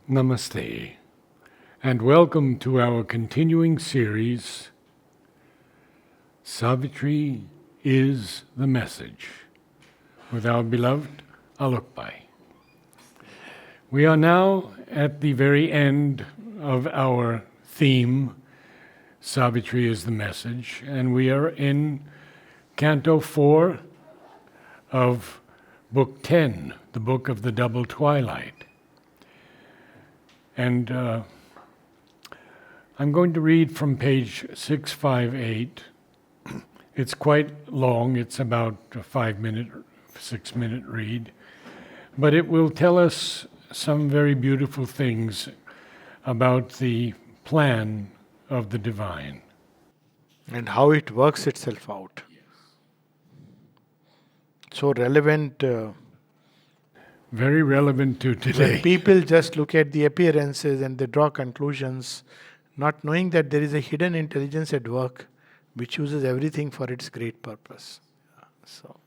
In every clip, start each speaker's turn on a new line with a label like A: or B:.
A: Namaste, and welcome to our continuing series, Savitri is the Message, with our beloved Alok Pandey. We are now at the very end of our theme, Savitri is the Message, and we are in Canto 4 of Book 10, the Book of the Double Twilight. And I'm going to read from page 658. It's quite long. It's about a 6-minute read. But it will tell us some very beautiful things about the plan of the divine.
B: And how it works itself out. So relevant.
A: Very relevant to today.
B: When people just look at the appearances and they draw conclusions, not knowing that there is a hidden intelligence at work which uses everything for its great purpose. So,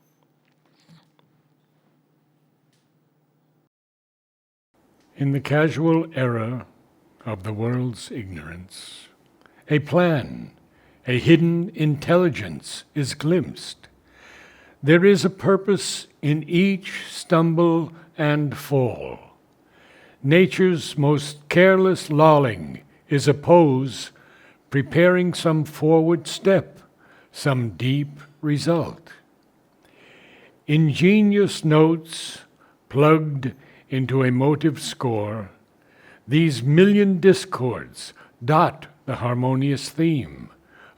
A: in the casual era of the world's ignorance, a plan, a hidden intelligence is glimpsed. There is a purpose in each stumble and fall. Nature's most careless lolling is a pose preparing some forward step, some deep result. Ingenious notes plugged into a motive score, these million discords dot the harmonious theme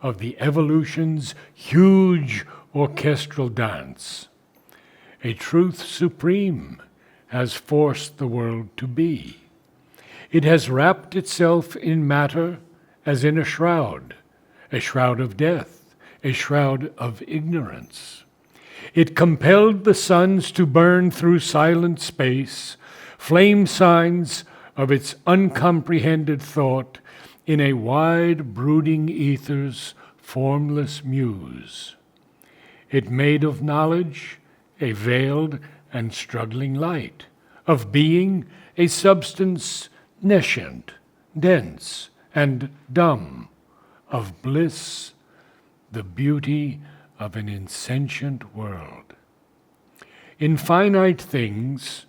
A: of the evolution's huge orchestral dance. A truth supreme has forced the world to be. It has wrapped itself in matter as in a shroud of death, a shroud of ignorance. It compelled the suns to burn through silent space, flame signs of its uncomprehended thought in a wide brooding ether's formless muse. It made of knowledge a veiled and struggling light, of being a substance nescient, dense, and dumb, of bliss, the beauty of an insentient world. In finite things,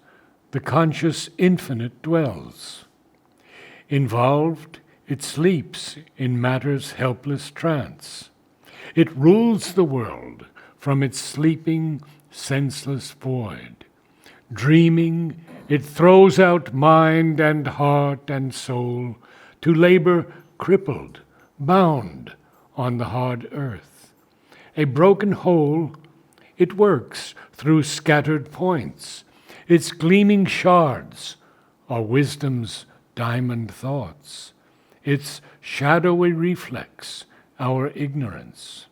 A: the conscious infinite dwells. Involved, it sleeps in matter's helpless trance. It rules the world from its sleeping, senseless void. Dreaming, it throws out mind and heart and soul to labor crippled, bound on the hard earth. A broken whole, it works through scattered points. Its gleaming shards are wisdom's diamond thoughts. Its shadowy reflex, our ignorance.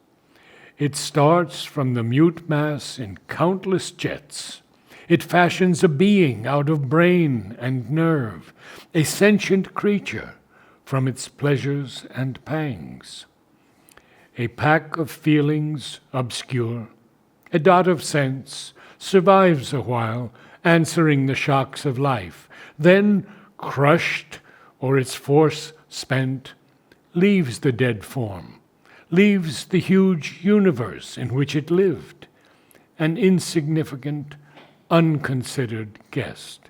A: It starts from the mute mass in countless jets. It fashions a being out of brain and nerve, a sentient creature from its pleasures and pangs. A pack of feelings obscure, a dot of sense, survives a while, answering the shocks of life, then, crushed or its force spent, leaves the dead form, leaves the huge universe in which it lived, an insignificant, unconsidered guest.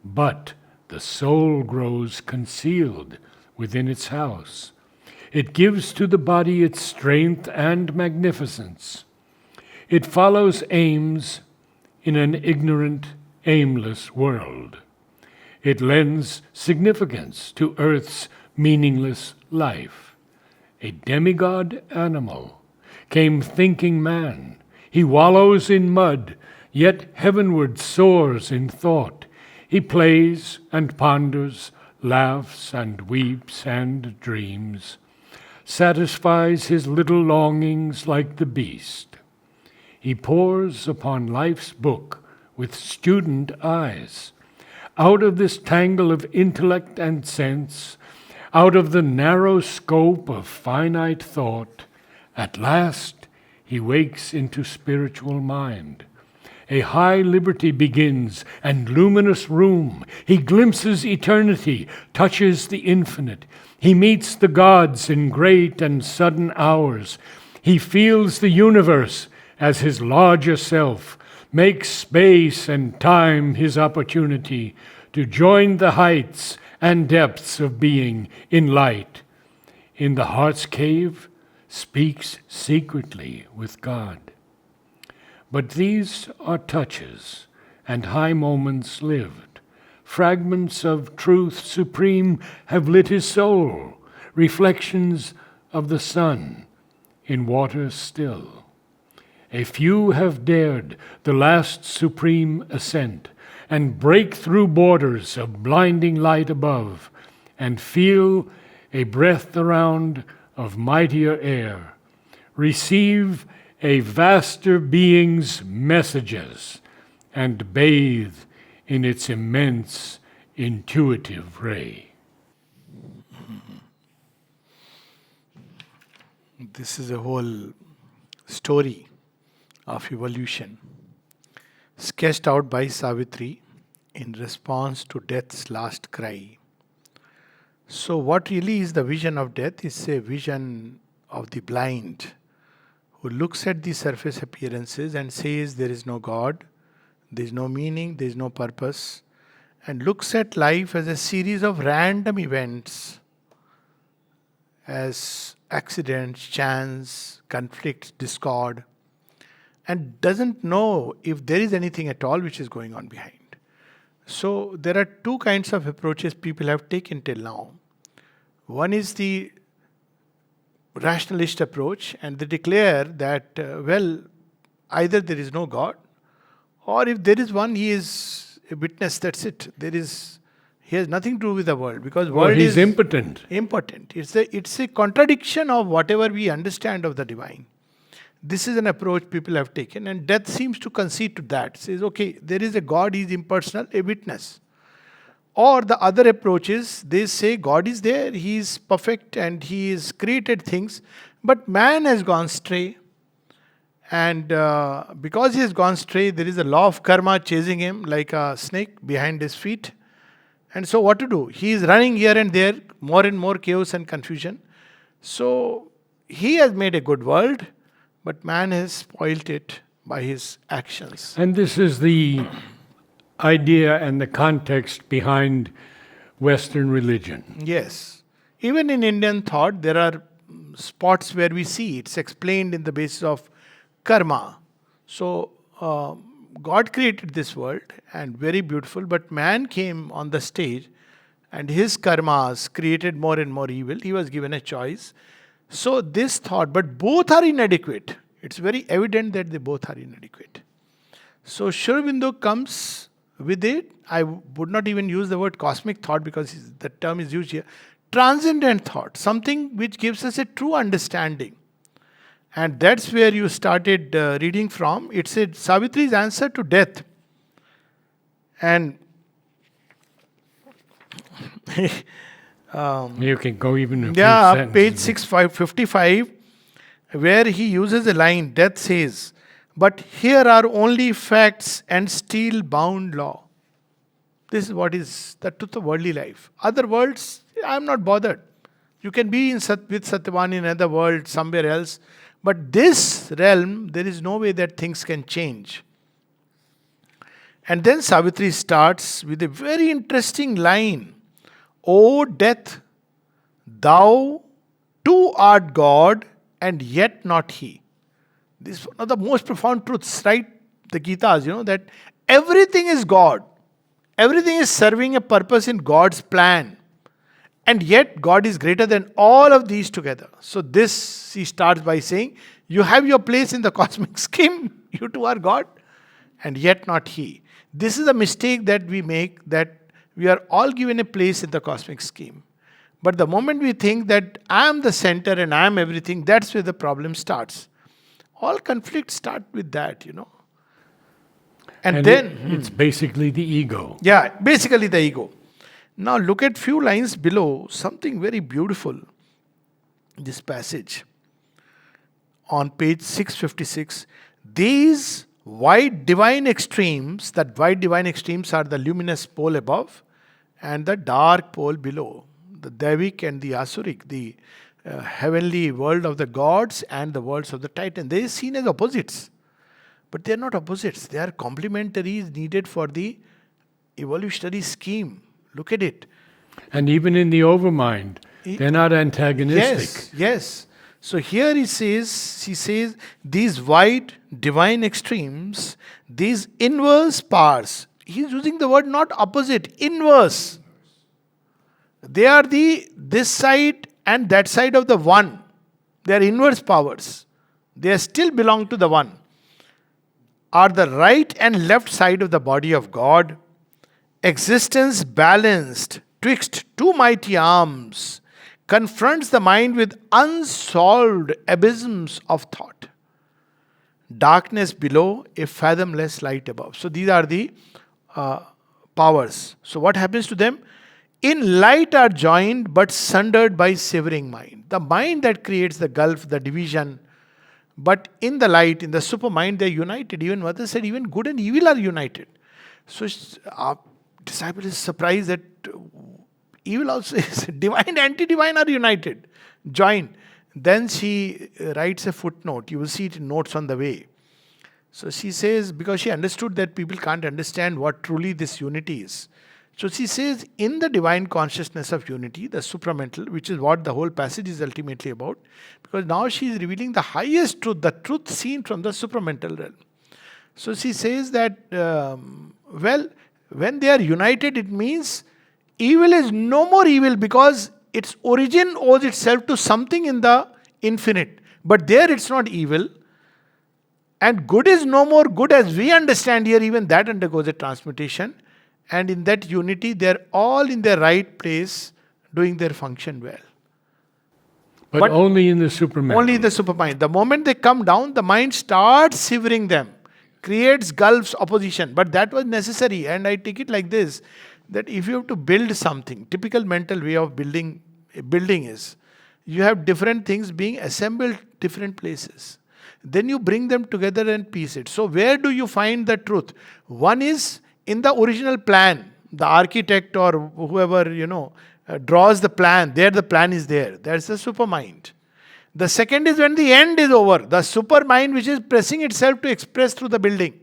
A: But the soul grows concealed within its house. It gives to the body its strength and magnificence. It follows aims in an ignorant, aimless world. It lends significance to Earth's meaningless life. A demigod animal came thinking man. He wallows in mud, yet heavenward soars in thought. He plays and ponders, laughs and weeps and dreams, satisfies his little longings like the beast. He pores upon life's book with student eyes. Out of this tangle of intellect and sense, out of the narrow scope of finite thought, at last he wakes into spiritual mind, A high liberty begins, and luminous room. He glimpses eternity, touches the infinite. He meets the gods in great and sudden hours. He feels the universe as his larger self, makes space and time his opportunity to join the heights and depths of being in light. In the heart's cave, speaks secretly with God. But these are touches and high moments lived. Fragments of truth supreme have lit his soul, reflections of the sun in water still. A few have dared the last supreme ascent and break through borders of blinding light above and feel a breath around of mightier air, receive a vaster being's messages, and bathe in its immense intuitive ray.
B: This is a whole story of evolution sketched out by Savitri in response to death's last cry. So, what really is the vision of death is a vision of the blind who looks at the surface appearances and says there is no God, there is no meaning, there is no purpose, and looks at life as a series of random events, as accidents, chance, conflict, discord, and doesn't know if there is anything at all which is going on behind. So, there are two kinds of approaches people have taken till now. One is the rationalist approach, and they declare that, either there is no God, or if there is one, he is a witness, that's it. He has nothing to do with the world, because world
A: he's
B: is
A: impotent.
B: Impotent. It's a contradiction of whatever we understand of the divine. This is an approach people have taken, and death seems to concede to that. Says, okay, there is a God, he is impersonal, a witness. Or the other approach is, they say God is there, he is perfect and he has created things, but man has gone stray. And because he has gone stray, there is a law of karma chasing him like a snake behind his feet. And so what to do? He is running here and there, more and more chaos and confusion. So he has made a good world, but man has spoilt it by his actions.
A: And this is the idea and the context behind Western religion.
B: Yes. Even in Indian thought, there are spots where we see it's explained in the basis of karma. So, God created this world and very beautiful, but man came on the stage and his karmas created more and more evil. He was given a choice. So, this thought, but both are inadequate. It's very evident that they both are inadequate. So, Sri Aurobindo comes with it. I would not even use the word cosmic thought because the term is used here. Transcendent thought, something which gives us a true understanding. And that's where you started reading from. It said Savitri's answer to death. And
A: You can go even a few
B: page
A: sentences.
B: 655, where he uses a line, death says, but here are only facts and steel bound law. This is what is the truth of worldly life. Other worlds, I am not bothered. You can be with Satyavan in another world, somewhere else. But this realm, there is no way that things can change. And then Savitri starts with a very interesting line. O death, thou too art God and yet not he. This is one of the most profound truths, right? The Gitas, that everything is God. Everything is serving a purpose in God's plan. And yet God is greater than all of these together. So this, he starts by saying, you have your place in the cosmic scheme. You too are God. And yet not he. This is a mistake that we make, that we are all given a place in the cosmic scheme. But the moment we think that I am the center and I am everything, that's where the problem starts. All conflicts start with that, And then
A: it's basically the ego.
B: Yeah, basically the ego. Now look at few lines below, something very beautiful. This passage on page 656. These wide divine extremes, that wide divine extremes are the luminous pole above and the dark pole below, the Devic and the Asuric, the heavenly world of the gods and the worlds of the Titan. They are seen as opposites, but they are not opposites. They are complementaries needed for the evolutionary scheme. Look at it.
A: And even in the overmind, they're not antagonistic.
B: Yes. So here he says, these wide divine extremes, these inverse powers. He's using the word not opposite, inverse. They are this side and that side of the one. They are inverse powers. They still belong to the one. Are the right and left side of the body of God. Existence balanced twixt two mighty arms confronts the mind with unsolved abysms of thought. Darkness below, a fathomless light above. So these are the powers. So what happens to them? In light are joined but sundered by severing mind. The mind that creates the gulf, the division. But in the light, in the supermind, they are united. Even Mother said, even good and evil are united. So our disciple is surprised that evil also is divine and anti-divine are united, joined. Then she writes a footnote. You will see it in notes on the way. So she says, because she understood that people can't understand what truly this unity is. So she says, in the divine consciousness of unity, the supramental, which is what the whole passage is ultimately about, because now she is revealing the highest truth, the truth seen from the supramental realm. So she says that, when they are united, it means evil is no more evil because its origin owes itself to something in the infinite. But there it's not evil. And good is no more good as we understand here, even that undergoes a transmutation. And in that unity, they are all in their right place, doing their function well.
A: But only in the supermind.
B: Only in the supermind. The moment they come down, the mind starts severing them, creates gulfs, opposition. But that was necessary. And I take it like this, that if you have to build something, typical mental way of building is, you have different things being assembled different places. Then you bring them together and piece it. So where do you find the truth? One is in the original plan. The architect or whoever, draws the plan. There the plan is there. That's the supermind. The second is when the end is over. The supermind which is pressing itself to express through the building.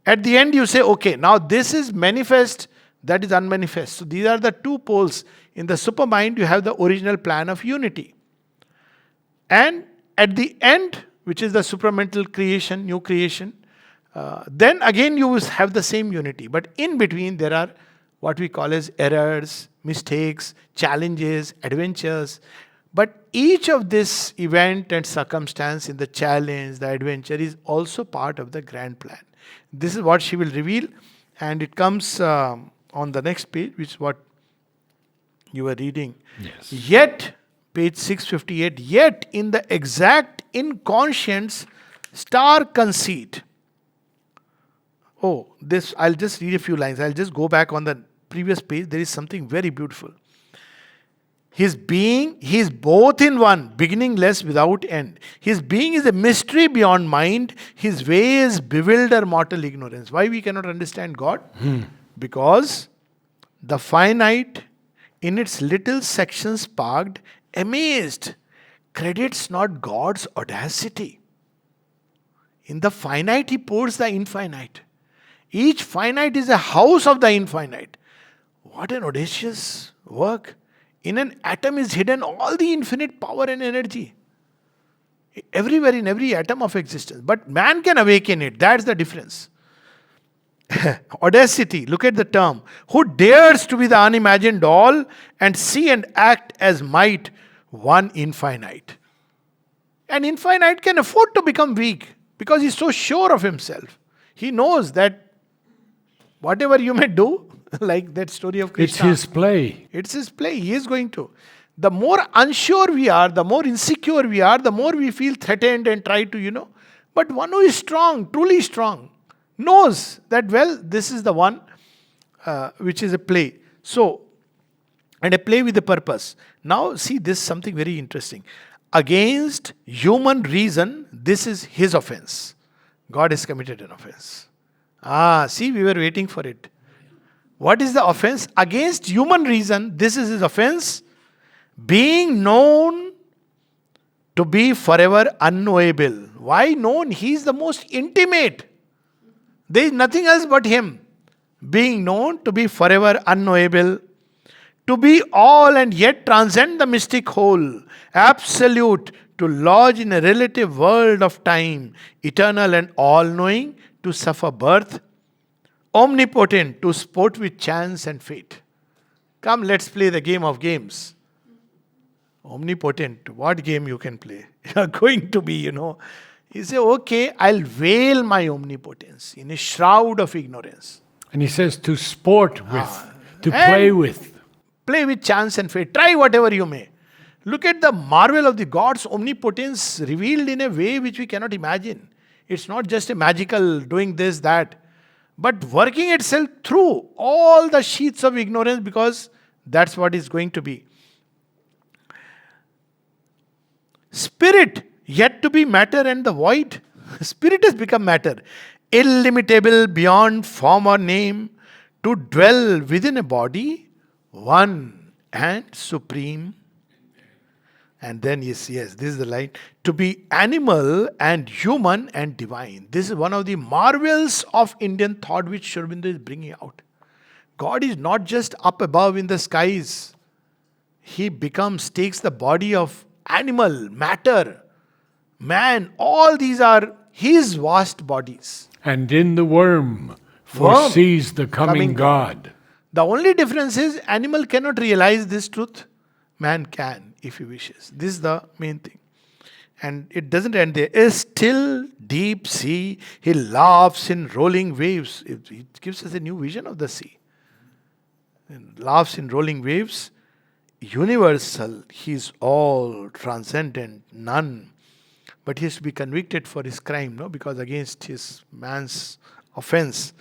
B: At the end you say, okay, now this is manifest, that is unmanifest. So these are the two poles. In the supermind you have the original plan of unity. And at the end, which is the supramental creation, new creation, then again you will have the same unity. But in between there are what we call as errors, mistakes, challenges, adventures. But each of this event and circumstance in the challenge, the adventure is also part of the grand plan. This is what she will reveal, and it comes on the next page, which is what you were reading.
A: Yes.
B: Yet, page 658, yet in the exact inconscience star conceit. Oh, this, I'll just read a few lines. I'll just go back on the previous page. There is something very beautiful. His being, he is both in one, beginningless without end. His being is a mystery beyond mind. His ways bewilder mortal ignorance. Why we cannot understand God? Because the finite, in its little sections parked, amazed, credits not God's audacity. In the finite, he pours the infinite. Each finite is a house of the infinite. What an audacious work. In an atom is hidden all the infinite power and energy. Everywhere, in every atom of existence. But man can awaken it. That's the difference. Audacity, look at the term. Who dares to be the unimagined all and see and act as might one infinite. An infinite can afford to become weak because he's so sure of himself. He knows that whatever you may do, like that story of Krishna.
A: It's his play.
B: It's his play. He is going to. The more unsure we are, the more insecure we are, the more we feel threatened and try to, But one who is strong, truly strong, knows that, well, this is the one which is a play. So, and a play with a purpose. Now, see this something very interesting. Against human reason, this is his offense. God has committed an offense. See, we were waiting for it. What is the offense? Against human reason, this is his offense. Being known to be forever unknowable. Why known? He is the most intimate. There is nothing else but him. Being known to be forever unknowable. To be all and yet transcend the mystic whole. Absolute. To lodge in a relative world of time. Eternal and all-knowing. To suffer birth. Omnipotent. To sport with chance and fate. Come, let's play the game of games. Omnipotent, what game you can play? You are going to be, You say, okay, I'll veil my omnipotence in a shroud of ignorance.
A: And he says to sport with, to play with.
B: Play with chance and fate. Try whatever you may. Look at the marvel of the God's omnipotence revealed in a way which we cannot imagine. It's not just a magical doing this, that, but working itself through all the sheets of ignorance, because that's what is going to be. Spirit, yet to be matter and the void. Spirit has become matter. Illimitable beyond form or name. To dwell within a body. One and supreme. And then yes, this is the line. To be animal and human and divine. This is one of the marvels of Indian thought which Sri Aurobindo is bringing out. God is not just up above in the skies. He takes the body of animal, matter, man, all these are his vast bodies.
A: And in the worm foresees the coming God.
B: The only difference is animal cannot realize this truth. Man can, if he wishes. This is the main thing. And it doesn't end there. A still deep sea, he laughs in rolling waves. It gives us a new vision of the sea. And laughs in rolling waves. Universal, he is all, transcendent, none. But he has to be convicted for his crime, because against his man's offense.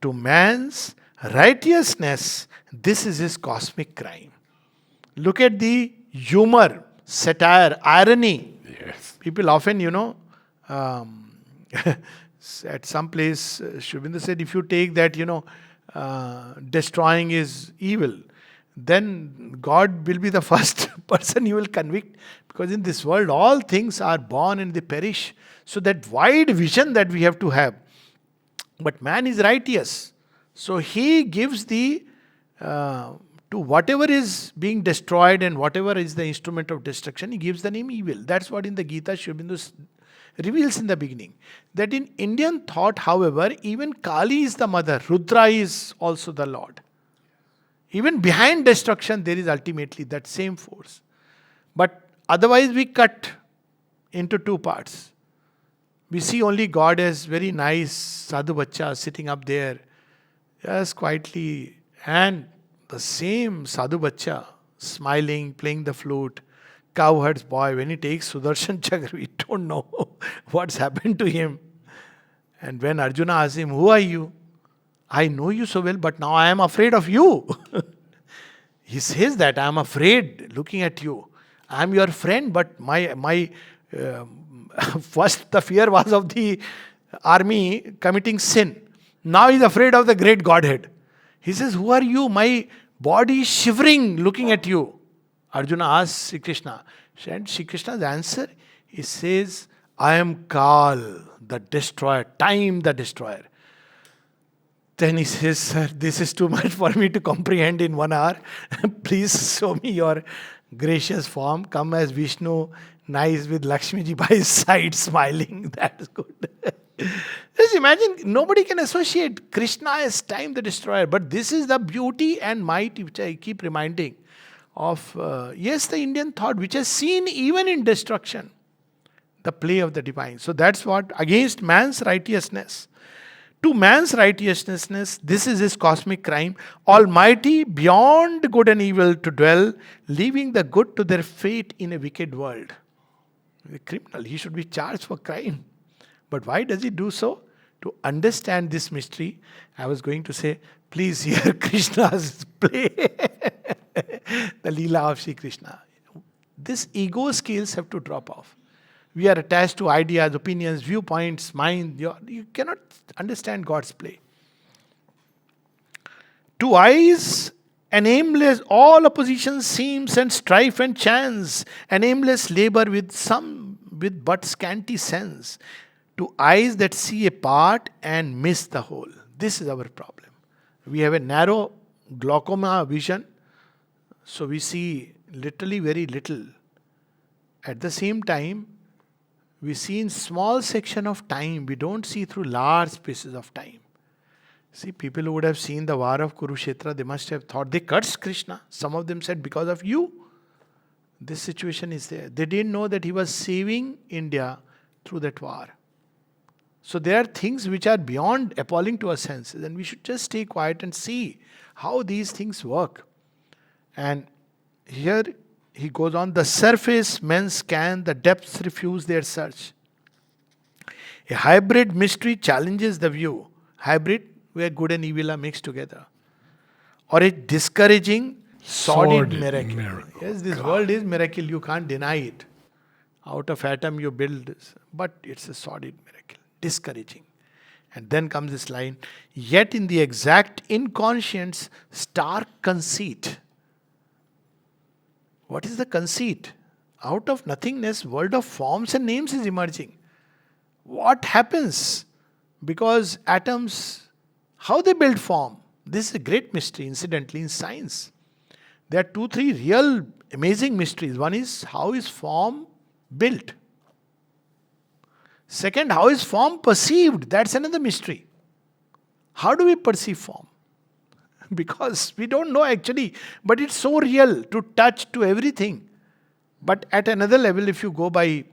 B: To man's righteousness, this is his cosmic crime. Look at the humor, satire, irony.
A: Yes.
B: People often, at some place, Sri Aurobindo said, if you take that, destroying is evil, then God will be the first person you will convict. Because in this world, all things are born and they perish. So that wide vision that we have to have. But man is righteous. So he gives to whatever is being destroyed and whatever is the instrument of destruction, he gives the name evil. That's what in the Gita Sri Aurobindo reveals in the beginning. That in Indian thought, however, even Kali is the mother. Rudra is also the Lord. Even behind destruction, there is ultimately that same force. But otherwise, we cut into two parts. We see only God as very nice sadhu bacha sitting up there, just quietly, and the same sadhu bacha smiling, playing the flute, cowherd's boy. When he takes Sudarshan Chakra, we don't know what's happened to him. And when Arjuna asks him, "Who are you?" I know you so well, but now I am afraid of you. He says that, I am afraid looking at you. I am your friend, but my first the fear was of the army committing sin. Now he is afraid of the great Godhead. He says, who are you? My body is shivering looking at you. Arjuna asks Sri Krishna. And Sri Krishna's answer, he says, I am Kal, the destroyer, time the destroyer. Then he says, sir, this is too much for me to comprehend in 1 hour. Please show me your gracious form. Come as Vishnu, nice with Lakshmi ji by his side, smiling. That's good. Just imagine, nobody can associate Krishna as time the destroyer. But this is the beauty and might which I keep reminding of, yes, the Indian thought, which has seen even in destruction, the play of the divine. So that's what, against man's righteousness. To man's righteousness, this is his cosmic crime. Almighty, beyond good and evil to dwell, leaving the good to their fate in a wicked world. A criminal, he should be charged for crime. But why does he do so? To understand this mystery, I was going to say, please hear Krishna's play. The Leela of Sri Krishna. This ego scales have to drop off. We are attached to ideas, opinions, viewpoints, mind. You cannot understand God's play. To eyes, an aimless, all opposition seems and strife and chance, an aimless labor with but scanty sense. To eyes that see a part and miss the whole. This is our problem. We have a narrow glaucoma vision, so we see literally very little. At the same time, we see in small section of time, we don't see through large spaces of time. See, people who would have seen the war of Kurukshetra, they must have thought, they cursed Krishna. Some of them said, because of you, this situation is there. They didn't know that he was saving India through that war. So there are things which are beyond appalling to our senses, and we should just stay quiet and see how these things work. And here he goes on, the surface men scan, the depths refuse their search. A hybrid mystery challenges the view. Hybrid, where good and evil are mixed together. Or a discouraging, sordid miracle. Yes, this world is miracle, you can't deny it. Out of atom you build this, but it's a sordid miracle, discouraging. And then comes this line, yet in the exact inconscience, stark conceit. What is the conceit? Out of nothingness, world of forms and names is emerging. What happens? Because atoms, how they build form? This is a great mystery, incidentally, in science. There are 2-3 real amazing mysteries. One is, how is form built? Second, how is form perceived? That's another mystery. How do we perceive form? Because we don't know actually, but it's so real to touch, to everything. But at another level, if you go by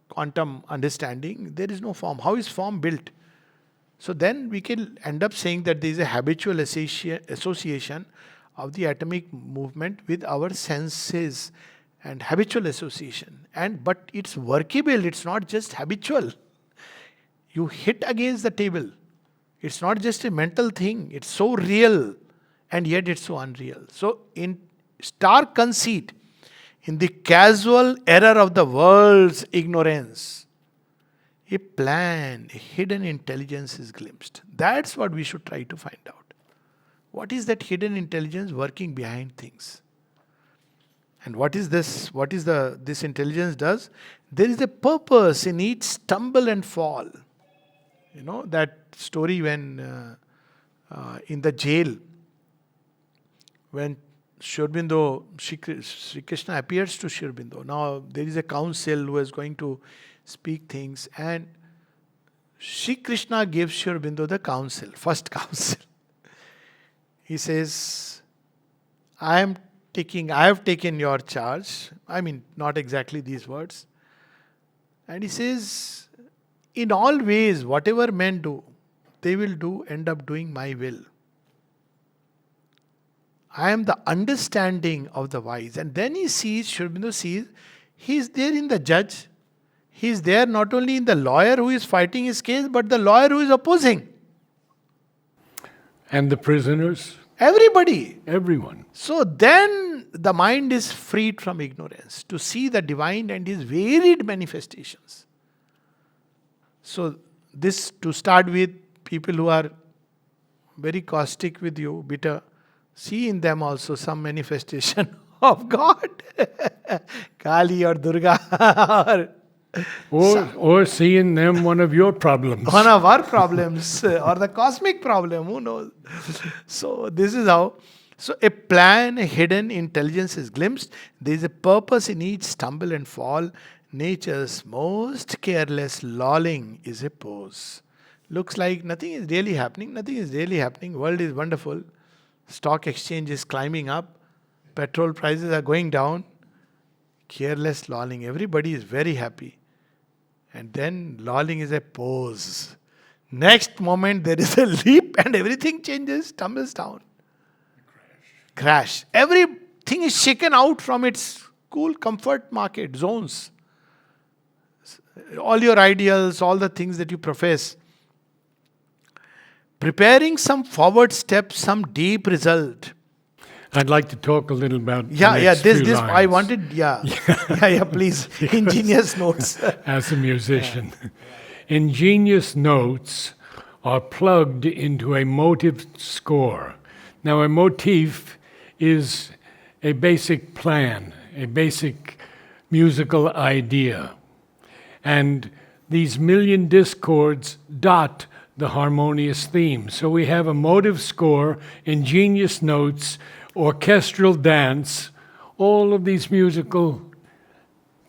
B: quantum understanding, there is no form. How is form built? So then we can end up saying that there is a habitual association of the atomic movement with our senses, and habitual association. But it's workable, it's not just habitual. You hit against the table. It's not just a mental thing, it's so real, and yet it's so unreal. So in stark conceit, in the casual error of the world's ignorance, a plan, a hidden intelligence is glimpsed. That's what we should try to find out. What is that hidden intelligence working behind things? And what is this? What is this intelligence does? There is a purpose in each stumble and fall. You know that story when in the jail, when Sri Aurobindo, Sri Krishna appears to Sri Aurobindo. Now there is a council who is going to speak things, and Sri Krishna gives Sri Aurobindo the counsel, first counsel. He says, I have taken your charge. I mean, not exactly these words. And he says, in all ways, whatever men do, they will end up doing my will. I am the understanding of the wise. And then he sees, Sri Aurobindo sees, he is there in the judge. He is there not only in the lawyer who is fighting his case, but the lawyer who is opposing.
A: And the prisoners?
B: Everybody.
A: Everyone.
B: So then the mind is freed from ignorance to see the divine and his varied manifestations. So this, to start with, people who are very caustic with you, bitter, see in them also some manifestation of God. Kali or Durga
A: or see in them one of your problems.
B: One of our problems or the cosmic problem, who knows. So this is how. So a plan, a hidden intelligence is glimpsed. There is a purpose in each stumble and fall. Nature's most careless lolling is a pose. Looks like nothing is really happening. Nothing is really happening. World is wonderful. Stock exchange is climbing up. Petrol prices are going down. Careless lolling. Everybody is very happy. And then lolling is a pose. Next moment there is a leap and everything changes, tumbles down. Crash. Everything is shaken out from its cool comfort market zones. All your ideals, all the things that you profess. Preparing some forward step, some deep result.
A: I'd like to talk a little about
B: Yeah,
A: the
B: yeah.
A: next few
B: This. I
A: lines
B: wanted. Yeah, yeah. Please, ingenious notes.
A: as a musician. Ingenious notes are plugged into a motive score. Now, a motif is a basic plan, a basic musical idea. And these million discords dot the harmonious theme. So we have a motive score, ingenious notes, orchestral dance, all of these musical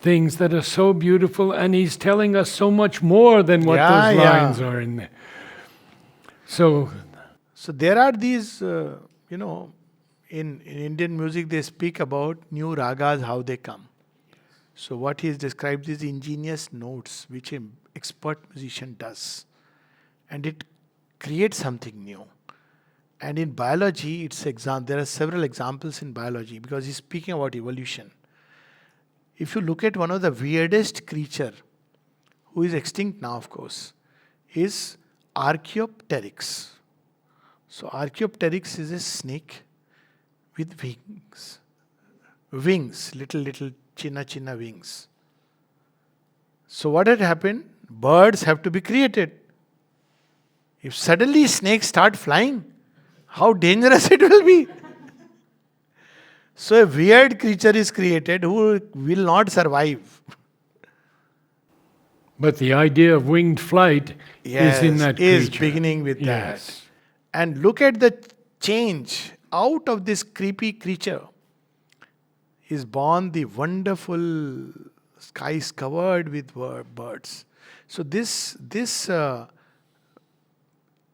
A: things that are so beautiful, and he's telling us so much more than what
B: Yeah,
A: those
B: yeah.
A: lines are in there. So,
B: So there are these, in Indian music they speak about new ragas, how they come. So what he has described is ingenious notes which an expert musician does. And it creates something new. And in biology, there are several examples in biology because he's speaking about evolution. If you look at one of the weirdest creature, who is extinct now of course, is Archaeopteryx. So Archaeopteryx is a snake with wings. Wings, little chinna wings. So what had happened? Birds have to be created. If suddenly snakes start flying, how dangerous it will be. So a weird creature is created who will not survive.
A: but the idea of winged flight is in that
B: is
A: creature.
B: beginning with
A: Yes.
B: that. And look at the change. Out of this creepy creature is born the wonderful skies covered with birds. So this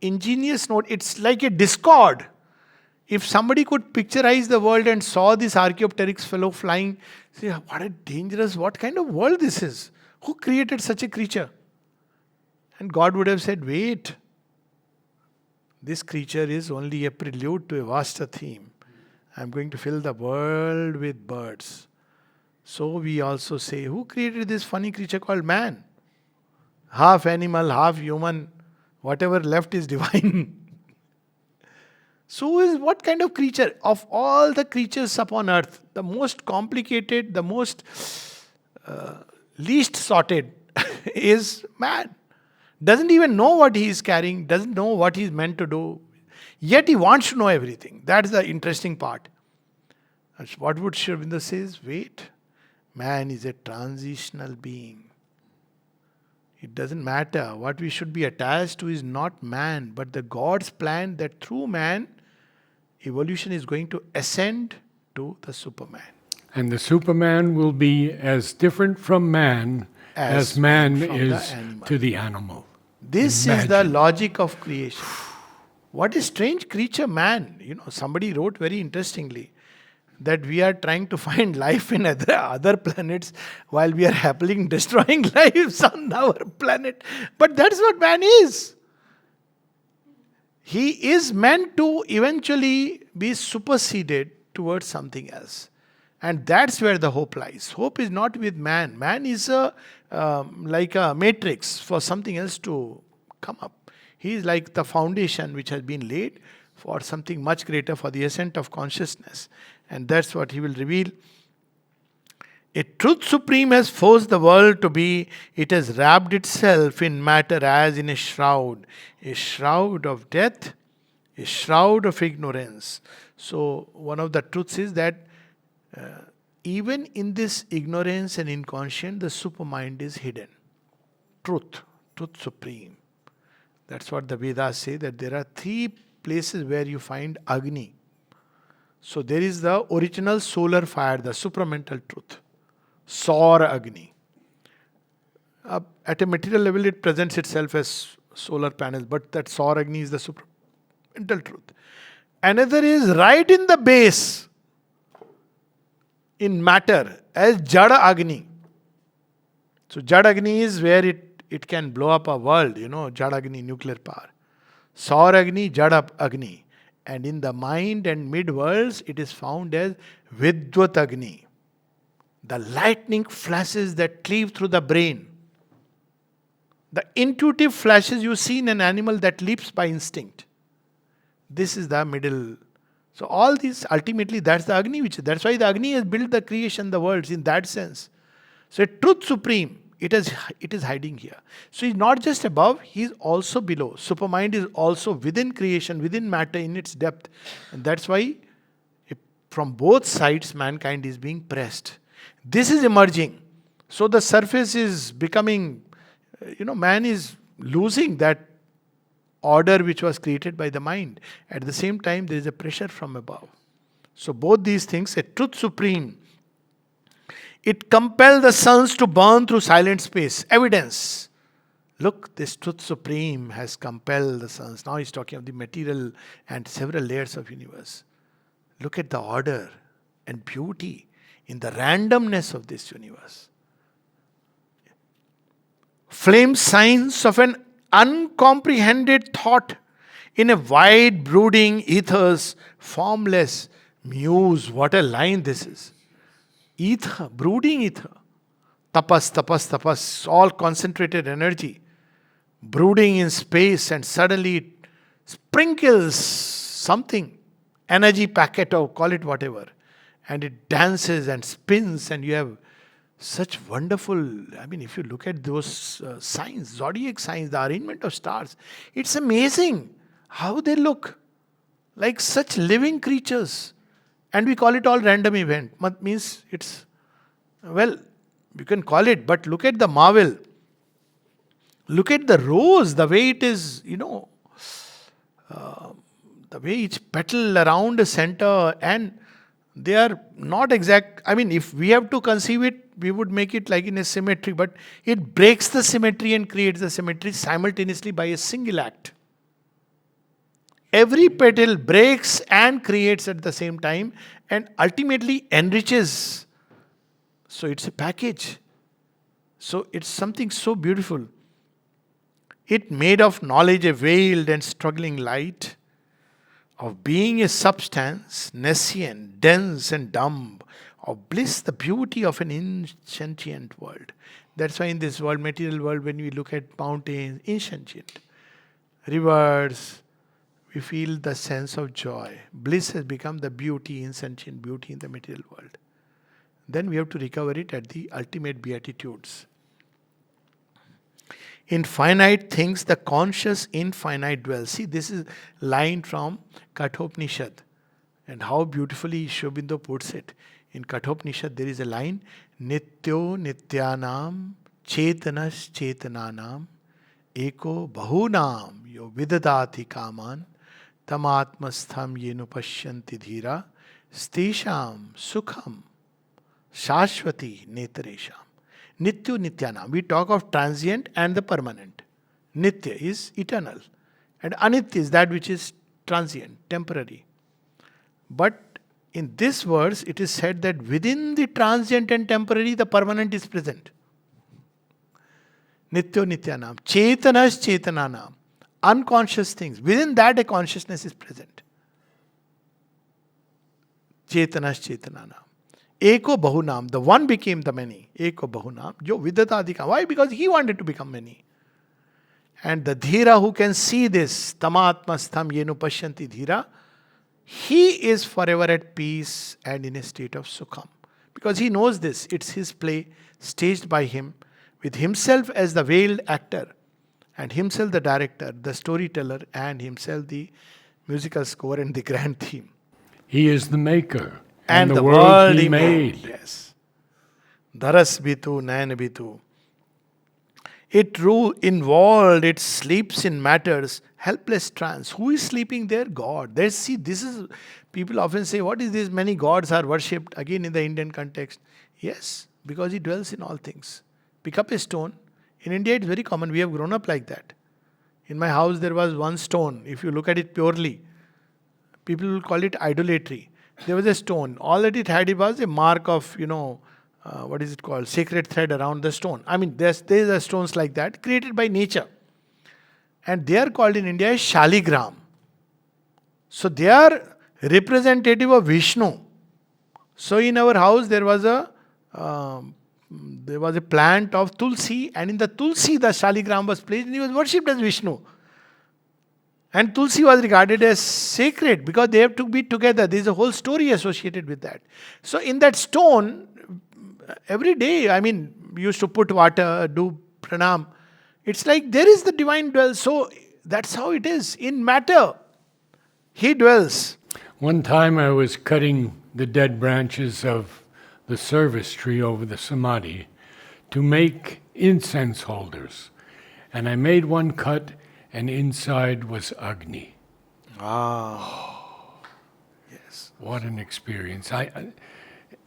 B: ingenious note, it's like a discord. If somebody could picturize the world and saw this Archaeopteryx fellow flying, say, what kind of world this is? Who created such a creature? And God would have said, wait, this creature is only a prelude to a vaster theme. I'm going to fill the world with birds. So we also say, who created this funny creature called man? Half animal, half human, whatever left is divine. So is what kind of creature? Of all the creatures upon earth, the most complicated, the most least sorted is man. Doesn't even know what he is carrying, doesn't know what he is meant to do. Yet he wants to know everything. That's the interesting part. That's what would Sri Aurobindo says, wait, man is a transitional being. It doesn't matter. What we should be attached to is not man, but the God's plan that through man, evolution is going to ascend to the Superman.
A: And the Superman will be as different from man as man
B: from the
A: is
B: animal.
A: to the animal.
B: This is the logic of creation. What a strange creature, man. Somebody wrote very interestingly that we are trying to find life in other planets while we are happily destroying lives on our planet. But that's what man is. He is meant to eventually be superseded towards something else. And that's where the hope lies. Hope is not with man. Man is like a matrix for something else to come up. He is like the foundation which has been laid for something much greater, for the ascent of consciousness. And that's what he will reveal. A truth supreme has forced the world to be. It has wrapped itself in matter as in a shroud of death, a shroud of ignorance. So one of the truths is that even in this ignorance and inconscient, the supermind is hidden. Truth supreme. That's what the Vedas say, that there are three places where you find Agni. So there is the original solar fire, the supramental truth. Saur Agni. At a material level, it presents itself as solar panels, but that Saur Agni is the supramental truth. Another is right in the base, in matter, as Jada Agni. So Jada Agni is where it can blow up a world, Jada Agni, nuclear power. Saur Agni, Jada Agni. And in the mind and mid-worlds, it is found as Vidvat Agni. The lightning flashes that cleave through the brain. The intuitive flashes you see in an animal that leaps by instinct. This is the middle So all these, ultimately, that's the Agni, that's why the Agni has built the creation, the worlds in that sense. So a truth supreme, it is hiding here. So he's not just above, he's also below. Supermind is also within creation, within matter in its depth. And that's why from both sides mankind is being pressed. This is emerging. So the surface is becoming, man is losing that order which was created by the mind. At the same time, there is a pressure from above. So both these things, a truth supreme, it compelled the suns to burn through silent space. Evidence. Look, this truth supreme has compelled the suns. Now he's talking of the material and several layers of universe. Look at the order and beauty in the randomness of this universe. Flame signs of an uncomprehended thought in a wide brooding ether's formless muse. What a line this is. Ether, brooding ether. Tapas, tapas, tapas, all concentrated energy. Brooding in space, and suddenly it sprinkles something. Energy packet, or call it whatever. And it dances and spins, and you have such wonderful, if you look at those signs, zodiac signs, the arrangement of stars, it's amazing how they look like such living creatures. And we call it all random event. Means it's, you can call it, but look at the marvel. Look at the rose, the way it is, the way each petal around a center, and they are not exact. If we have to conceive it, we would make it like in a symmetry, but it breaks the symmetry and creates the symmetry simultaneously by a single act. Every petal breaks and creates at the same time and ultimately enriches. So it's a package. So it's something so beautiful. It made of knowledge a veiled and struggling light, of being a substance, nescient, dense and dumb, of bliss, the beauty of an insentient world. That's why in this world, material world, when we look at mountains, insentient, rivers, we feel the sense of joy. Bliss has become the beauty, insentient beauty in the material world. Then we have to recover it at the ultimate beatitudes. In finite things, the conscious infinite dwells. See, this is line from Kathopanishad. And how beautifully Sri Aurobindo puts it. In Kathopanishad, there is a line, Nityo Nityanam Chetanas Chetananam Eko Bahunam Yo Vidadati Kaman Tamatmastham Yenu Pashyanti Dhira Stesham Sukham Shashwati Netaresham. Nitya Nityanam. We talk of transient and the permanent. Nitya is eternal. And Anitya is that which is transient, temporary. But in this verse, it is said that within the transient and temporary, the permanent is present. Nityo Nityanam. Chetanas Chetananam. Unconscious things. Within that, a consciousness is present. Chetanas Chetananam. Eko Bahunam. The one became the many. Eko Bahunam. Jo Vidatadika. Why? Because he wanted to become many. And the Dhira who can see this, Tamatmastham Yenu Pashyanti Dhira, he is forever at peace and in a state of Sukham. Because he knows this. It's his play, staged by him, with himself as the veiled actor, and himself the director, the storyteller, and himself the musical score and the grand theme.
A: He is the maker.
B: And
A: the world he made.
B: Yes. Dharas Bitu, Nayan Bitu. It involved, it sleeps in matters, helpless trance. Who is sleeping there? God. This is, people often say, what is this? Many gods are worshipped, again in the Indian context. Yes, because he dwells in all things. Pick up a stone. In India, it's very common. We have grown up like that. In my house, there was one stone. If you look at it purely, people will call it idolatry. There was a stone. All that it had, it was a mark of, what is it called? Sacred thread around the stone. There are stones like that created by nature. And they are called in India as Shaligram. So they are representative of Vishnu. So in our house there was a plant of Tulsi, and in the Tulsi the Shaligram was placed and he was worshipped as Vishnu. And Tulsi was regarded as sacred because they have to be together. There is a whole story associated with that. So in that stone, every day, we used to put water, do pranam. It's like there is the divine dwells. So that's how it is. In matter, he dwells.
A: One time I was cutting the dead branches of the service tree over the samadhi to make incense holders. And I made one cut, and inside was Agni.
B: Yes.
A: What an experience.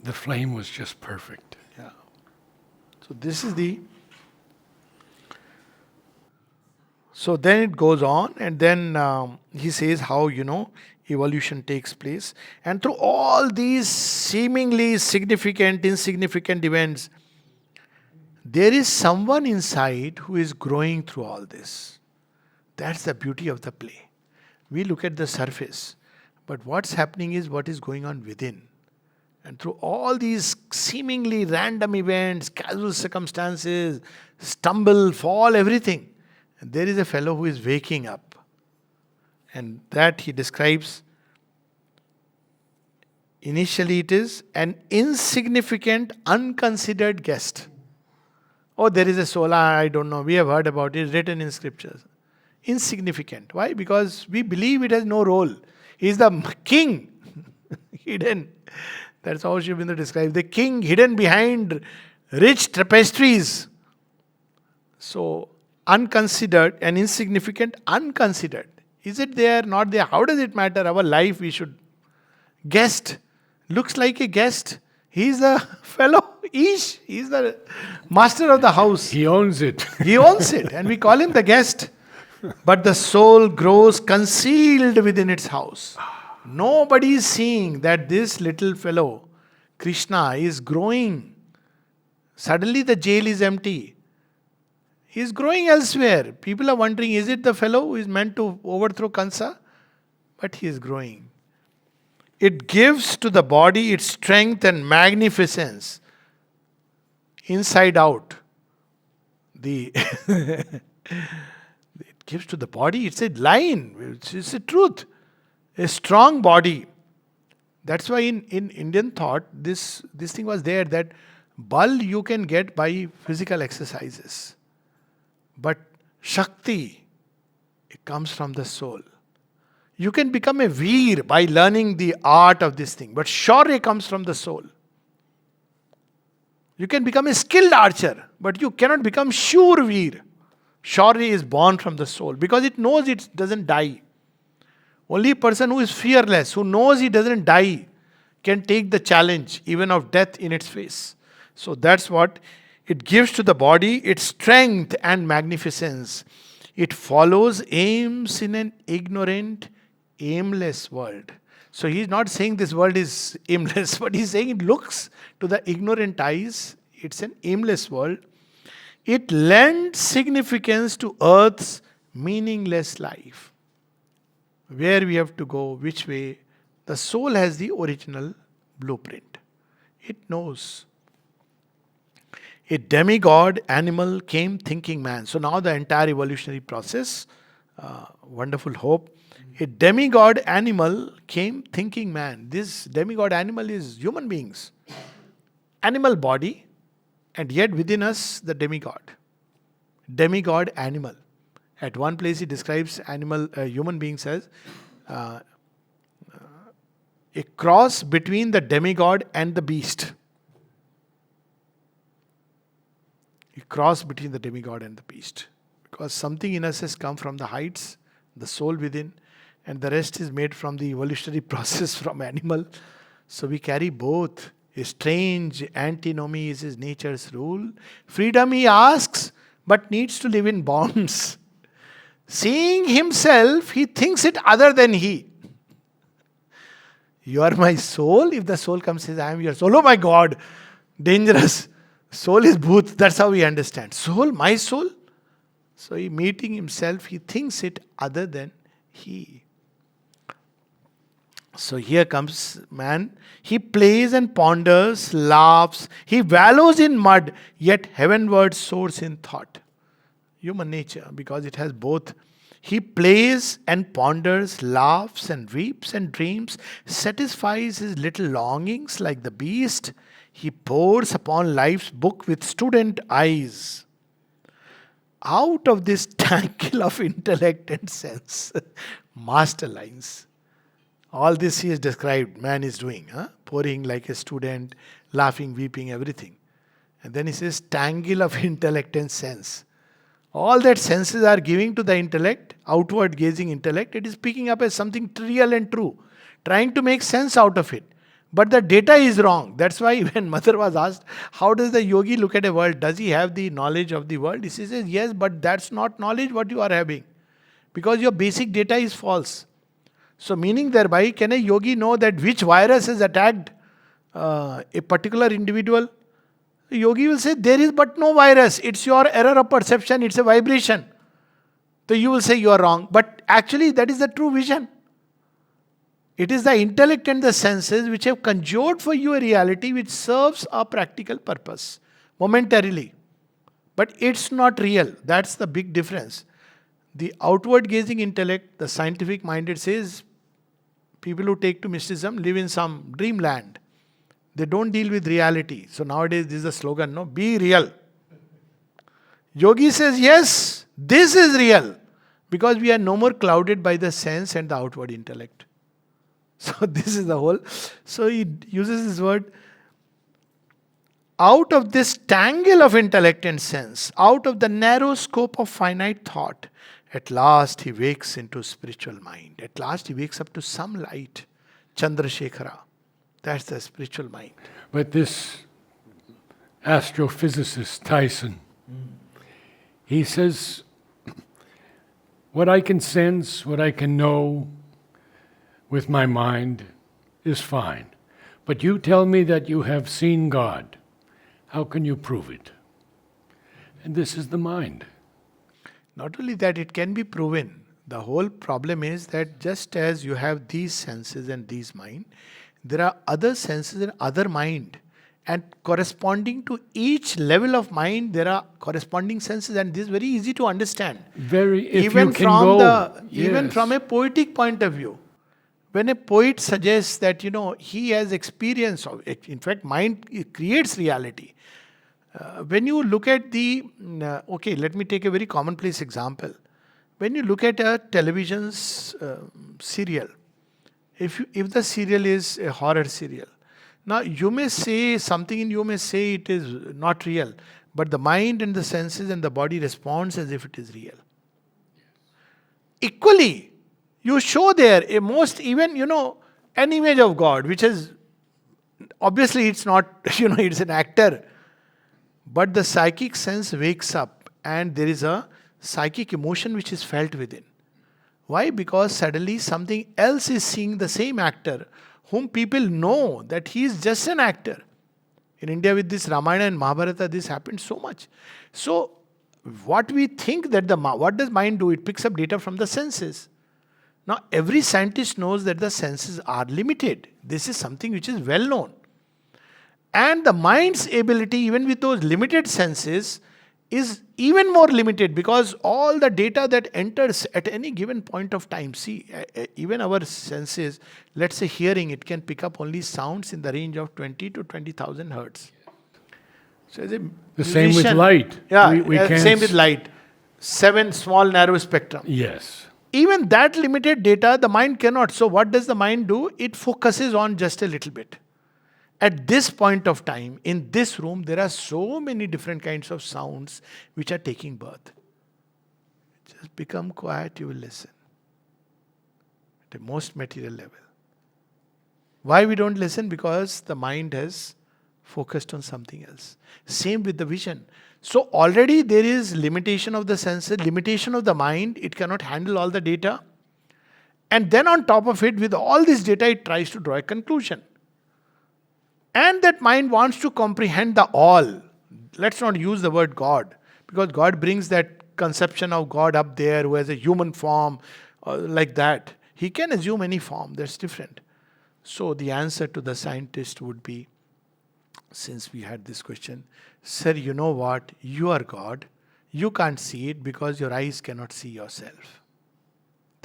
A: The flame was just perfect.
B: Yeah. So this is the... So then it goes on, and then he says how, evolution takes place. And through all these seemingly significant, insignificant events, there is someone inside who is growing through all this. That's the beauty of the play. We look at the surface, but what's happening is what is going on within. And through all these seemingly random events, casual circumstances, stumble, fall, everything, there is a fellow who is waking up. And that he describes. Initially it is an insignificant, unconsidered guest. Oh, there is a soul, I don't know, we have heard about it, written in scriptures. Insignificant. Why? Because we believe it has no role. He is the king hidden. That's how Sri Aurobindo describes the king hidden behind rich tapestries. So, unconsidered and insignificant, unconsidered. Is it there, not there? How does it matter? Our life we should. Guest. Looks like a guest. He is the fellow. Ish. He is the master of the house.
A: He owns it.
B: He owns it. And we call him the guest. But the soul grows concealed within its house. Nobody is seeing that this little fellow, Krishna, is growing. Suddenly the jail is empty. He is growing elsewhere. People are wondering, is it the fellow who is meant to overthrow Kansa? But he is growing. It gives to the body its strength and magnificence. Inside out. It gives to the body, it's a line, it's a truth. A strong body. That's why in Indian thought, this thing was there, that bal you can get by physical exercises. But Shakti, it comes from the soul. You can become a veer by learning the art of this thing. But Shaurya comes from the soul. You can become a skilled archer, but you cannot become sure veer. Shaurya is born from the soul because it knows it doesn't die. Only a person who is fearless, who knows he doesn't die, can take the challenge even of death in its face. So that's what it gives to the body, its strength and magnificence. It follows aims in an ignorant, aimless world. So he's not saying this world is aimless, but he's saying it looks to the ignorant eyes, it's an aimless world. It lends significance to earth's meaningless life. Where we have to go, which way, the soul has the original blueprint. It knows. A demigod animal came thinking man. So now the entire evolutionary process, wonderful hope. A demigod animal came thinking man. This demigod animal is human beings. Animal body, and yet within us the demigod. Demigod animal. At one place he describes human beings as a cross between the demigod and the beast. A cross between the demigod and the beast. Because something in us has come from the heights, the soul within, and the rest is made from the evolutionary process from animal. So we carry both. A strange antinomy is his nature's rule. Freedom he asks, but needs to live in bonds. Seeing himself, he thinks it other than he. You are my soul. If the soul comes and says, I am your soul. Oh my God, dangerous. Soul is booth. That's how we understand. Soul, my soul. So he meeting himself, he thinks it other than he. So here comes man. He plays and ponders, laughs. He wallows in mud, yet heavenward soars in thought. Human nature, because it has both. He plays and ponders, laughs and weeps and dreams, satisfies his little longings like the beast. He pores upon life's book with student eyes. Out of this tangle of intellect and sense, master lines. All this he has described, man is doing, pouring like a student, laughing, weeping, everything. And then he says, tangle of intellect and sense. All that senses are giving to the intellect, outward gazing intellect, it is picking up as something real and true, trying to make sense out of it. But the data is wrong. That's why when Mother was asked, how does the yogi look at a world? Does he have the knowledge of the world? He says, yes, but that's not knowledge what you are having. Because your basic data is false. So meaning thereby, can a yogi know that which virus has attacked a particular individual? The yogi will say, there is but no virus. It's your error of perception. It's a vibration. So you will say you are wrong. But actually that is the true vision. It is the intellect and the senses which have conjured for you a reality which serves a practical purpose momentarily. But it's not real. That's the big difference. The outward gazing intellect, the scientific minded says, people who take to mysticism live in some dreamland. They don't deal with reality. So nowadays this is the slogan, no, be real. Yogi says, yes, this is real. Because we are no more clouded by the sense and the outward intellect. So this is the whole. So he uses this word. Out of this tangle of intellect and sense, out of the narrow scope of finite thought, at last he wakes into spiritual mind. At last he wakes up to some light. Chandrasekhara. That's the spiritual mind.
A: But this astrophysicist, Tyson, he says, what I can sense, what I can know with my mind is fine. But you tell me that you have seen God. How can you prove it? And this is the mind.
B: Not only that, it can be proven. The whole problem is that just as you have these senses and these mind, there are other senses and other mind. And corresponding to each level of mind, there are corresponding senses, and this is very easy to understand. Even from a poetic point of view. When a poet suggests that, he has experience of it, in fact, mind creates reality. When you look at let me take a very commonplace example. When you look at a television's serial, if the serial is a horror serial, now you may say something and you may say it is not real, but the mind and the senses and the body responds as if it is real. Equally, you show there an image of God, which is, obviously it's not, it's an actor. But the psychic sense wakes up and there is a psychic emotion which is felt within. Why? Because suddenly something else is seeing the same actor whom people know that he is just an actor. In India with this Ramayana and Mahabharata, this happened so much. So what we think that what does mind do? It picks up data from the senses. Now every scientist knows that the senses are limited. This is something which is well known. And the mind's ability, even with those limited senses, is even more limited because all the data that enters at any given point of time, even our senses, let's say hearing, it can pick up only sounds in the range of 20 to 20,000 hertz. So
A: the same with light.
B: Yeah, same with light. 7 small narrow spectrum.
A: Yes.
B: Even that limited data, the mind cannot. So what does the mind do? It focuses on just a little bit. At this point of time, in this room, there are so many different kinds of sounds which are taking birth. Just become quiet, you will listen. At the most material level. Why we don't listen? Because the mind has focused on something else. Same with the vision. So already there is limitation of the senses, limitation of the mind. It cannot handle all the data. And then on top of it, with all this data, it tries to draw a conclusion. And that mind wants to comprehend the all. Let's not use the word God, because God brings that conception of God up there who has a human form, like that. He can assume any form, that's different. So the answer to the scientist would be, since we had this question, sir, you know what? You are God. You can't see it because your eyes cannot see yourself.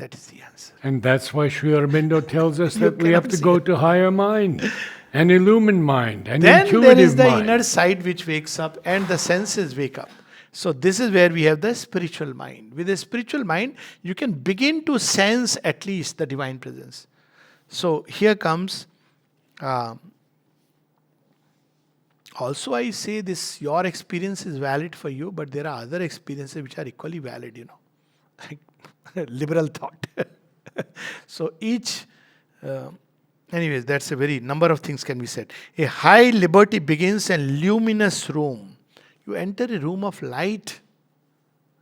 B: That is the answer.
A: And that's why Sri Aurobindo tells us
B: You
A: that we have
B: cannot
A: to
B: see
A: go
B: it.
A: to higher mind, an illumined mind, an
B: Then there
A: intuitive
B: is the
A: mind.
B: inner side which wakes up and the senses wake up. So this is where we have the spiritual mind. With a spiritual mind, you can begin to sense at least the divine presence. So here comes, also I say this, your experience is valid for you, but there are other experiences which are equally valid, like liberal thought. So each, anyways, that's a very number of things can be said. A high liberty begins a luminous room. You enter a room of light.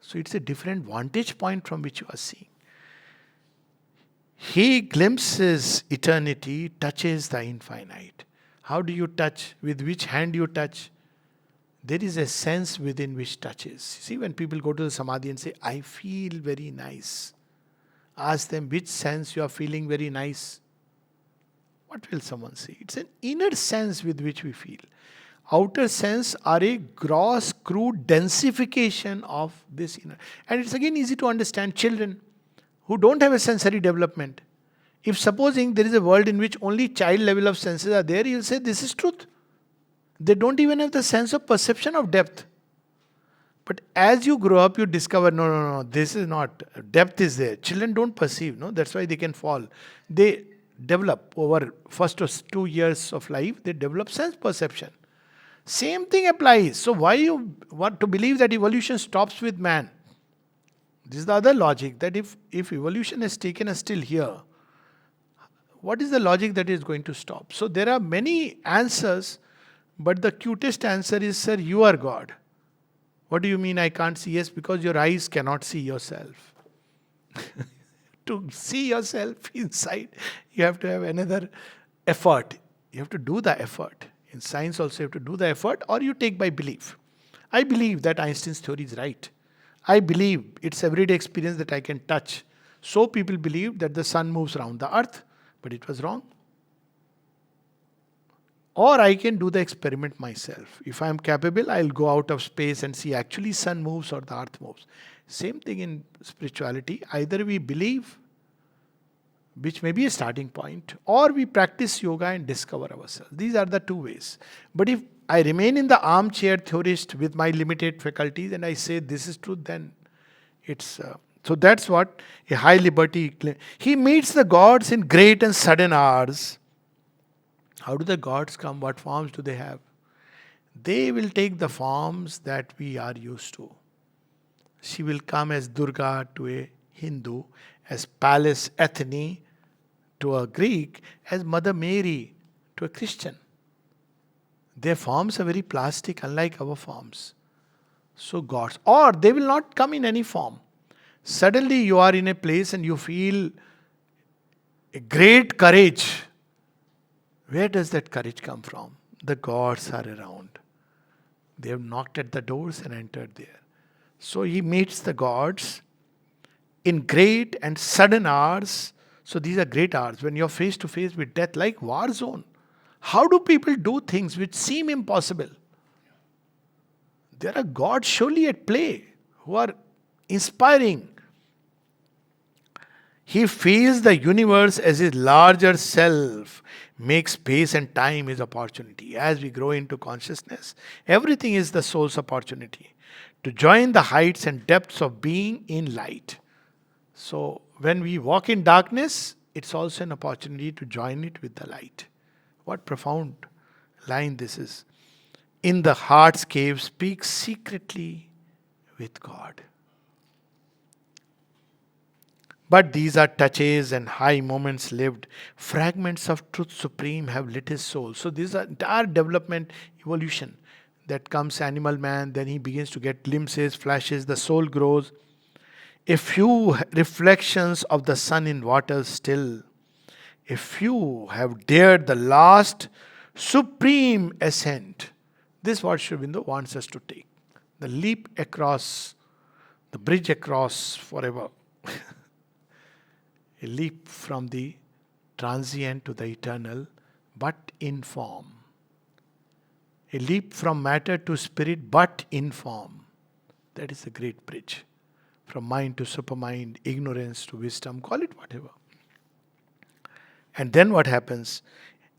B: So it's a different vantage point from which you are seeing. He glimpses eternity, touches the infinite. How do you touch? With which hand you touch? There is a sense within which touches. See, when people go to the samadhi and say, I feel very nice. Ask them which sense you are feeling very nice. What will someone say? It's an inner sense with which we feel. Outer sense are a gross, crude densification of this inner. And it's again easy to understand children who don't have a sensory development. If supposing there is a world in which only child level of senses are there, you'll say this is truth. They don't even have the sense of perception of depth. But as you grow up, you discover, no, this is not. Depth is there. Children don't perceive, no? That's why they can fall. They develop over first 2 years of life, they develop sense perception. Same thing applies. So why you want to believe that evolution stops with man? This is the other logic, that if evolution has taken us till here, what is the logic that is going to stop? So there are many answers, but the cutest answer is, sir, you are God. What do you mean I can't see? Yes, because your eyes cannot see yourself. To see yourself inside, you have to have another effort. You have to do the effort. In science also you have to do the effort, or you take by belief. I believe that Einstein's theory is right. I believe it's everyday experience that I can touch. So people believe that the sun moves around the earth, but it was wrong. Or I can do the experiment myself. If I am capable, I'll go out of space and see actually sun moves or the earth moves. Same thing in spirituality. Either we believe, which may be a starting point, or we practice yoga and discover ourselves. These are the two ways. But if I remain in the armchair theorist with my limited faculties and I say this is truth, then it's... so that's what a high liberty... He meets the gods in great and sudden hours. How do the gods come? What forms do they have? They will take the forms that we are used to. She will come as Durga to a Hindu, as Pallas Athene to a Greek, as Mother Mary to a Christian. Their forms are very plastic, unlike our forms. So gods. Or they will not come in any form. Suddenly you are in a place and you feel a great courage. Where does that courage come from? The gods are around. They have knocked at the doors and entered there. So he meets the gods in great and sudden hours. So these are great hours when you're face to face with death, like war zone. How do people do things which seem impossible? There are gods surely at play who are inspiring. He feels the universe as his larger self, makes space and time his opportunity. As we grow into consciousness, everything is the soul's opportunity to join the heights and depths of being in light. So when we walk in darkness, it's also an opportunity to join it with the light. What profound line this is. In the heart's cave, speak secretly with God. But these are touches and high moments lived. Fragments of truth supreme have lit his soul. So this is an entire development, evolution. That comes animal man, then he begins to get glimpses, flashes, the soul grows. A few reflections of the sun in water still. A few have dared the last supreme ascent. This is what Sri Aurobindo wants us to take. The leap across, the bridge across forever. A leap from the transient to the eternal, but in form. A leap from matter to spirit, but in form. That is a great bridge. from mind to supermind, ignorance to wisdom, call it whatever. And then what happens?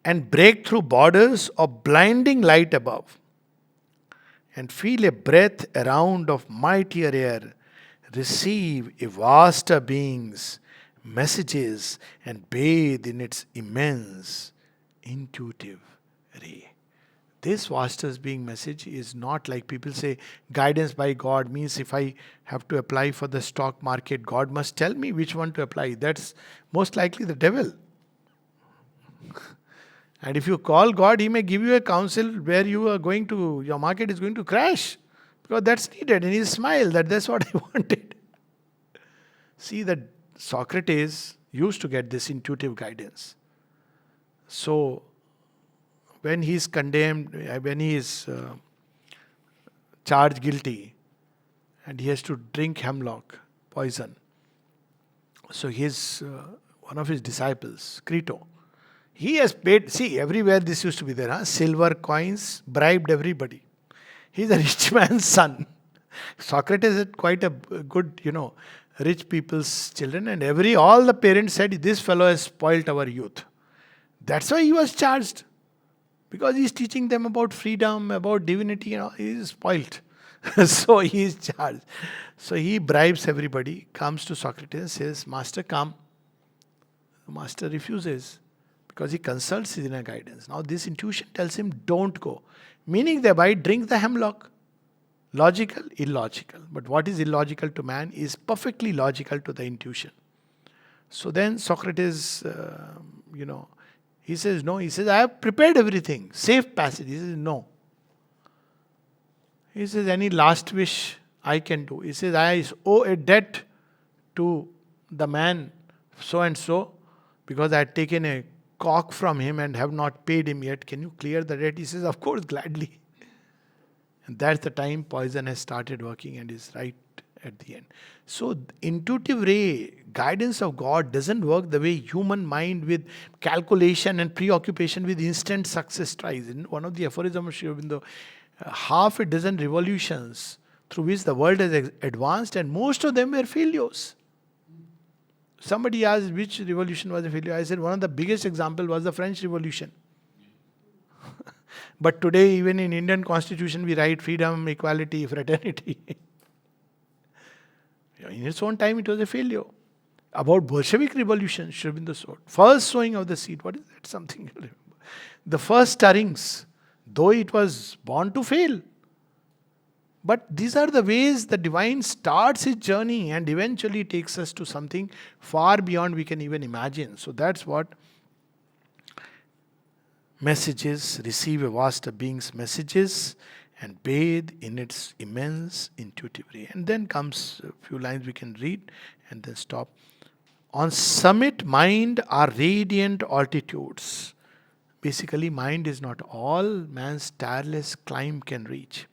B: And break through borders of blinding light above, and feel a breath around of mightier air, receive a vaster being's messages, and bathe in its immense intuitive ray. This vaster being message is not like people say guidance by God means if I have to apply for the stock market, God must tell me which one to apply. That's most likely the devil. And if you call God, He may give you a counsel where your market is going to crash. Because that's needed. And He smiled that's what I wanted. See that Socrates used to get this intuitive guidance. So, when he is condemned, when he is charged guilty, and he has to drink hemlock poison. So one of his disciples, Crito, he has paid, see everywhere this used to be there, silver coins, bribed everybody. He's a rich man's son. Socrates had quite a good, rich people's children, and all the parents said, this fellow has spoilt our youth. That's why he was charged. Because he's teaching them about freedom, about divinity, he is spoilt. So he is charged. So he bribes everybody, comes to Socrates and says, Master, come. The master refuses because he consults his inner guidance. Now this intuition tells him, don't go. Meaning thereby, drink the hemlock. Logical, illogical. But what is illogical to man is perfectly logical to the intuition. So then Socrates, he says, no. He says, I have prepared everything. Safe passage. He says, no. He says, any last wish I can do. He says, I owe a debt to the man so and so because I had taken a cock from him and have not paid him yet. Can you clear the debt? He says, of course, gladly. And that's the time poison has started working and is right at the end. So intuitive ray, guidance of God doesn't work the way human mind with calculation and preoccupation with instant success tries. In one of the aphorisms of Sri Aurobindo, half a dozen revolutions through which the world has advanced and most of them were failures. Somebody asked which revolution was a failure. I said one of the biggest examples was the French Revolution. But today even in Indian constitution we write freedom, equality, fraternity. In its own time, it was a failure. About Bolshevik revolution, Sri Aurobindo sowed. First sowing of the seed. What is that? Something you remember. The first stirrings, though it was born to fail. But these are the ways the divine starts his journey and eventually takes us to something far beyond we can even imagine. So that's what messages, receive a vast being's messages and bathe in its immense intuitive ray. And then comes a few lines we can read and then stop. On summit mind are radiant altitudes. Basically, mind is not all man's tireless climb can reach.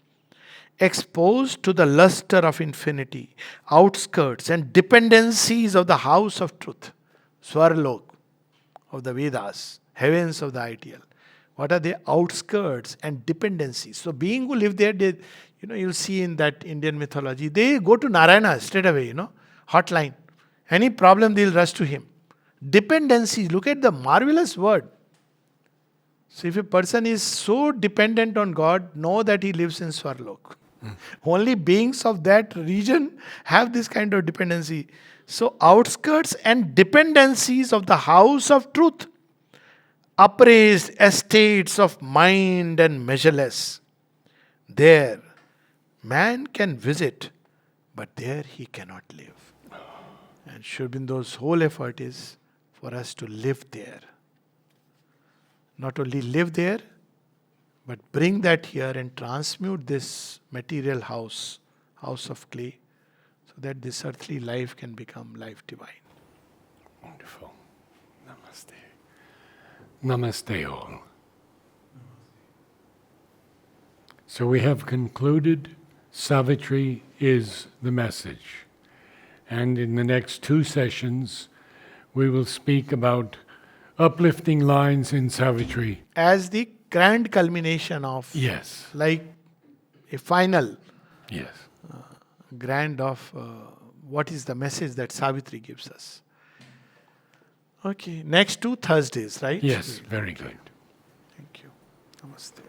B: Exposed to the luster of infinity, outskirts and dependencies of the house of truth, Swarlok of the Vedas, heavens of the ideal. What are the outskirts and dependencies? So being who live there, they, you'll see in that Indian mythology, they go to Narayana straight away, hotline. Any problem, they'll rush to him. Dependencies, look at the marvelous word. So if a person is so dependent on God, know that he lives in Swarlok. Only beings of that region have this kind of dependency. So outskirts and dependencies of the house of truth. Upraised estates of mind and measureless. There, man can visit, but there he cannot live. And Sri Aurobindo's whole effort is for us to live there. Not only live there, but bring that here and transmute this material house of clay, so that this earthly life can become life divine.
A: Wonderful. Namaste. Namaste all. So we have concluded Savitri is the message. And in the next 2 sessions, we will speak about uplifting lines in Savitri.
B: As the grand culmination of,
A: Yes.
B: like a final
A: Yes.
B: grand of what is the message that Savitri gives us. Okay, next 2 Thursdays, right?
A: Yes, very good.
B: Thank you. Namaste.